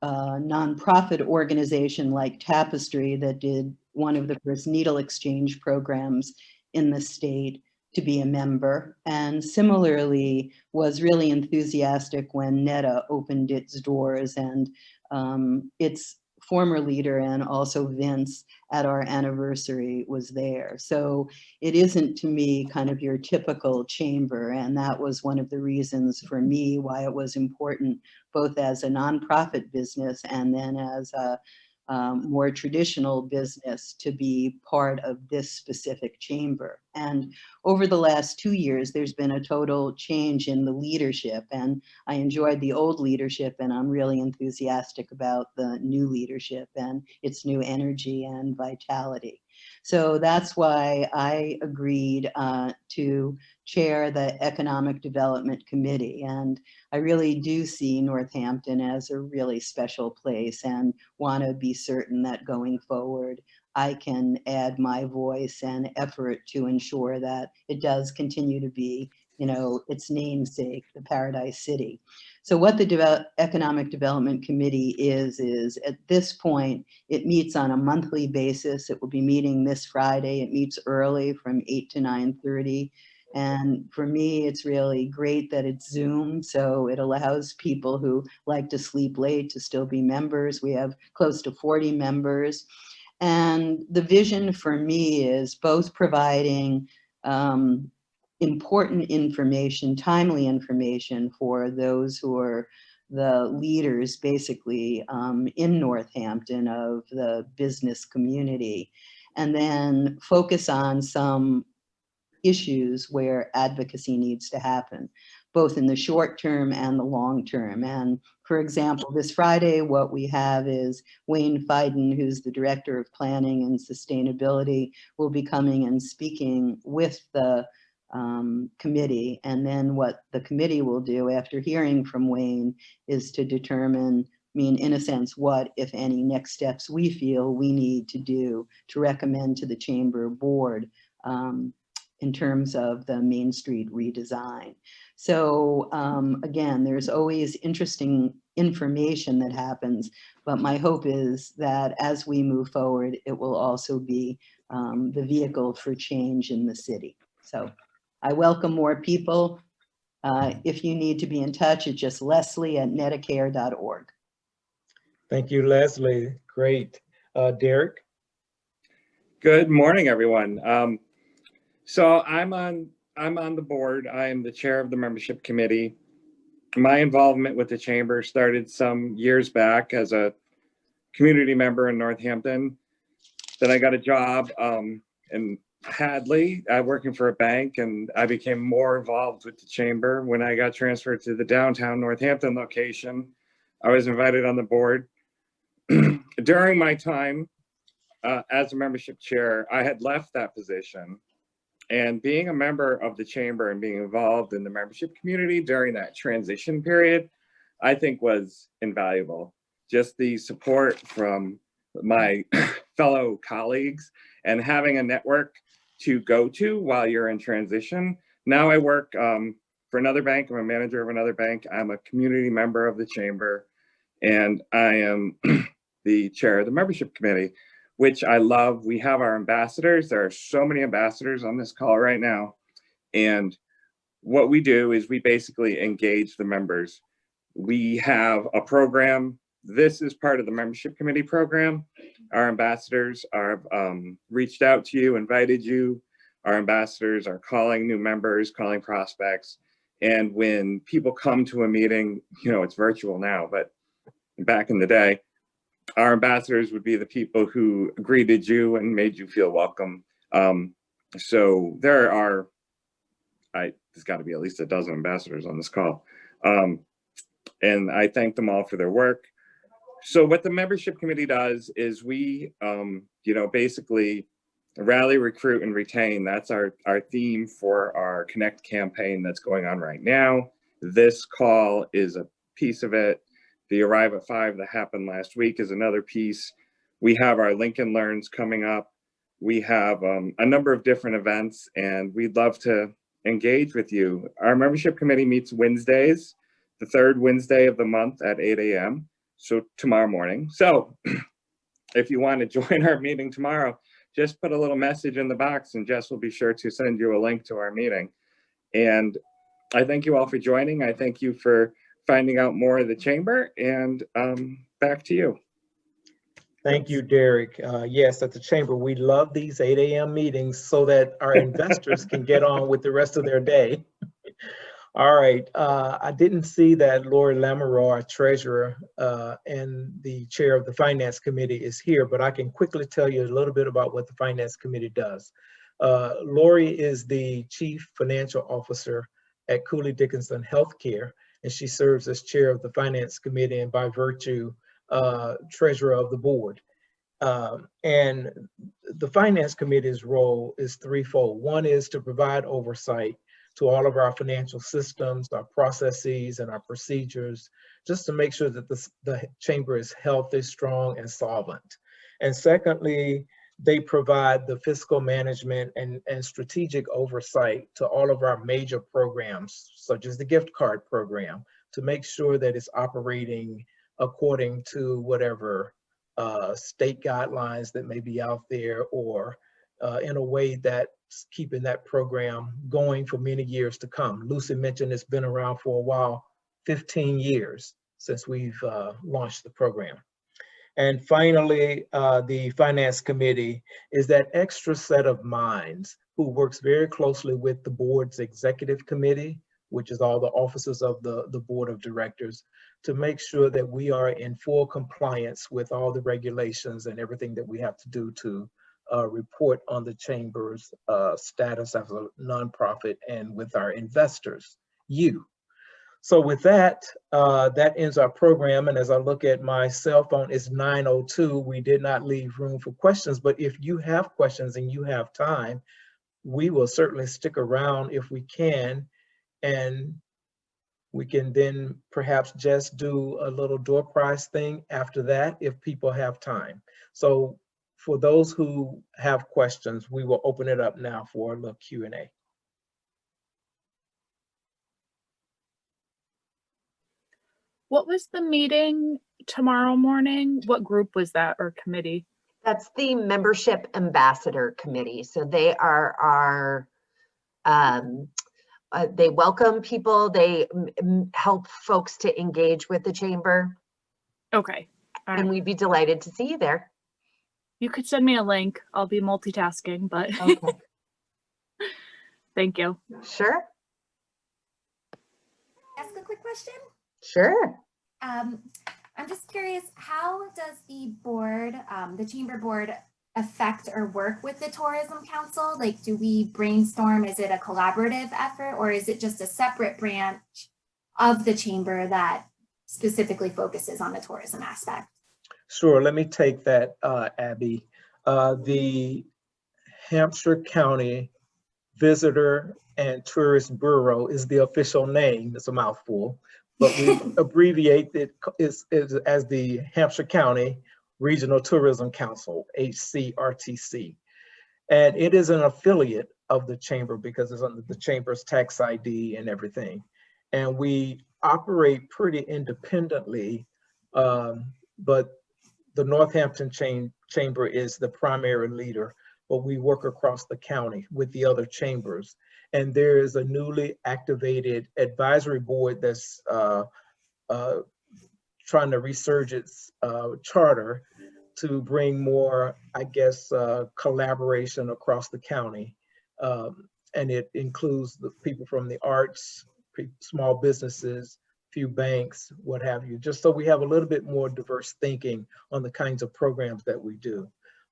a nonprofit organization like Tapestry that did one of the first needle exchange programs in the state to be a member, and similarly was really enthusiastic when NETA opened its doors, and its former leader and also Vince at our anniversary was there. So it isn't to me kind of your typical chamber. And that was one of the reasons for me why it was important, both as a nonprofit business and then as a more traditional business, to be part of this specific chamber. And over the last 2 years, there's been a total change in the leadership, and I enjoyed the old leadership, and I'm really enthusiastic about the new leadership and its new energy and vitality. So that's why I agreed to chair the Economic Development Committee. And I really do see Northampton as a really special place and want to be certain that going forward, I can add my voice and effort to ensure that it does continue to be, you know, its namesake, the Paradise City. So what the Economic Development Committee is at this point, it meets on a monthly basis. It will be meeting this Friday. It meets early from 8 to 9:30. And for me, it's really great that it's Zoom, so it allows people who like to sleep late to still be members. We have close to 40 members. And the vision for me is both providing important information, timely information for those who are the leaders basically in Northampton of the business community, and then focus on some issues where advocacy needs to happen, both in the short term and the long term. And for example, this Friday, what we have is Wayne Fiden, who's the Director of Planning and Sustainability, will be coming and speaking with the committee. And then what the committee will do after hearing from Wayne is to determine, in a sense, what, if any, next steps we feel we need to do to recommend to the Chamber Board in terms of the Main Street redesign. So again, there's always interesting information that happens, but my hope is that as we move forward, it will also be the vehicle for change in the city. So I welcome more people. If you need to be in touch, it's just leslie@netacare.org. Thank you, Leslie. Great. Derek? Good morning, everyone. So I'm on the board. I am the chair of the membership committee. My involvement with the chamber started some years back as a community member in Northampton. Then I got a job in Hadley, working for a bank, and I became more involved with the chamber. When I got transferred to the downtown Northampton location, I was invited on the board. During my time as a membership chair, I had left that position. And being a member of the chamber and being involved in the membership community during that transition period, I think was invaluable. Just the support from my fellow colleagues and having a network to go to while you're in transition. Now I work for another bank. I'm a manager of another bank. I'm a community member of the chamber, and I am the chair of the membership committee, which I love. We have our ambassadors. There are so many ambassadors on this call right now. And what we do is we basically engage the members. We have a program. This is part of the membership committee program. Our ambassadors are reached out to you, invited you. Our ambassadors are calling new members, calling prospects. And when people come to a meeting, you know, it's virtual now, but back in the day, our ambassadors would be the people who greeted you and made you feel welcome. So there are, there's got to be at least a dozen ambassadors on this call. And I thank them all for their work. So what the membership committee does is we, you know, basically rally, recruit, and retain. That's our theme for our Connect campaign that's going on right now. This call is a piece of it. The Arrive at 5 that happened last week is another piece. We have our Lincoln Learns coming up. We have a number of different events, and we'd love to engage with you. Our membership committee meets Wednesdays, the third Wednesday of the month at 8 a.m. So tomorrow morning. So if you want to join our meeting tomorrow, just put a little message in the box and Jess will be sure to send you a link to our meeting. And I thank you all for joining. I thank you for finding out more of the chamber, and back to you. Thank you, Derek. Yes, at the Chamber, we love these 8 a.m. meetings so that our investors can get on with the rest of their day. All right, I didn't see that Lori Lamoureux, our treasurer and the chair of the Finance Committee is here, but I can quickly tell you a little bit about what the Finance Committee does. Lori is the Chief Financial Officer at Cooley Dickinson Healthcare, and she serves as chair of the Finance Committee and by virtue, treasurer of the board. And the Finance Committee's role is threefold. One is to provide oversight to all of our financial systems, our processes, and our procedures, just to make sure that the Chamber is healthy, strong, and solvent. And secondly, they provide the fiscal management and strategic oversight to all of our major programs, such as the gift card program, to make sure that it's operating according to whatever state guidelines that may be out there, or in a way that's keeping that program going for many years to come. Lucy mentioned it's been around for a while, 15 years since we've launched the program. And finally, the Finance Committee is that extra set of minds who works very closely with the board's executive committee, which is all the officers of the board of directors, to make sure that we are in full compliance with all the regulations and everything that we have to do to report on the Chamber's status as a nonprofit and with our investors, you. So with that, that ends our program. And as I look at my cell phone, it's 9:02. We did not leave room for questions, but if you have questions and you have time, we will certainly stick around if we can. And we can then perhaps just do a little door prize thing after that if people have time. So for those who have questions, we will open it up now for a little Q&A. What was the meeting tomorrow morning? What group was that, or committee? That's the Membership Ambassador Committee. So they are our, they welcome people, they help folks to engage with the Chamber. Okay. All right. And we'd be delighted to see you there. You could send me a link. I'll be multitasking, but Okay. Thank you. Sure. Ask a quick question? Sure. I'm just curious, how does the board, the Chamber board, affect or work with the Tourism Council? Like, do we brainstorm? Is it a collaborative effort, or is it just a separate branch of the Chamber that specifically focuses on the tourism aspect? Sure, let me take that, Abby. The Hampshire County Visitor and Tourist Bureau is the official name. It's a mouthful, but we abbreviate it as the Hampshire County Regional Tourism Council, HCRTC. And it is an affiliate of the Chamber because it's under the Chamber's tax ID and everything. And we operate pretty independently, but the Northampton Chamber is the primary leader, but we work across the county with the other chambers. And there is a newly activated advisory board that's trying to resurge its charter to bring more, I guess, collaboration across the county. And it includes the people from the arts, small businesses, few banks, what have you, just so we have a little bit more diverse thinking on the kinds of programs that we do.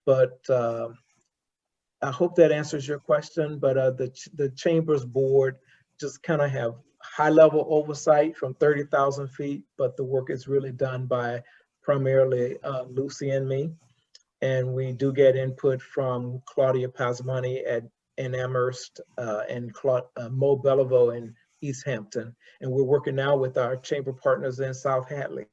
But I hope that answers your question, but the Chamber's board just kind of have high level oversight from 30,000 feet, but the work is really done by primarily Lucy and me. And we do get input from Claudia Pasmani in Amherst and Mo Beliveau in East Hampton. And we're working now with our Chamber partners in South Hadley.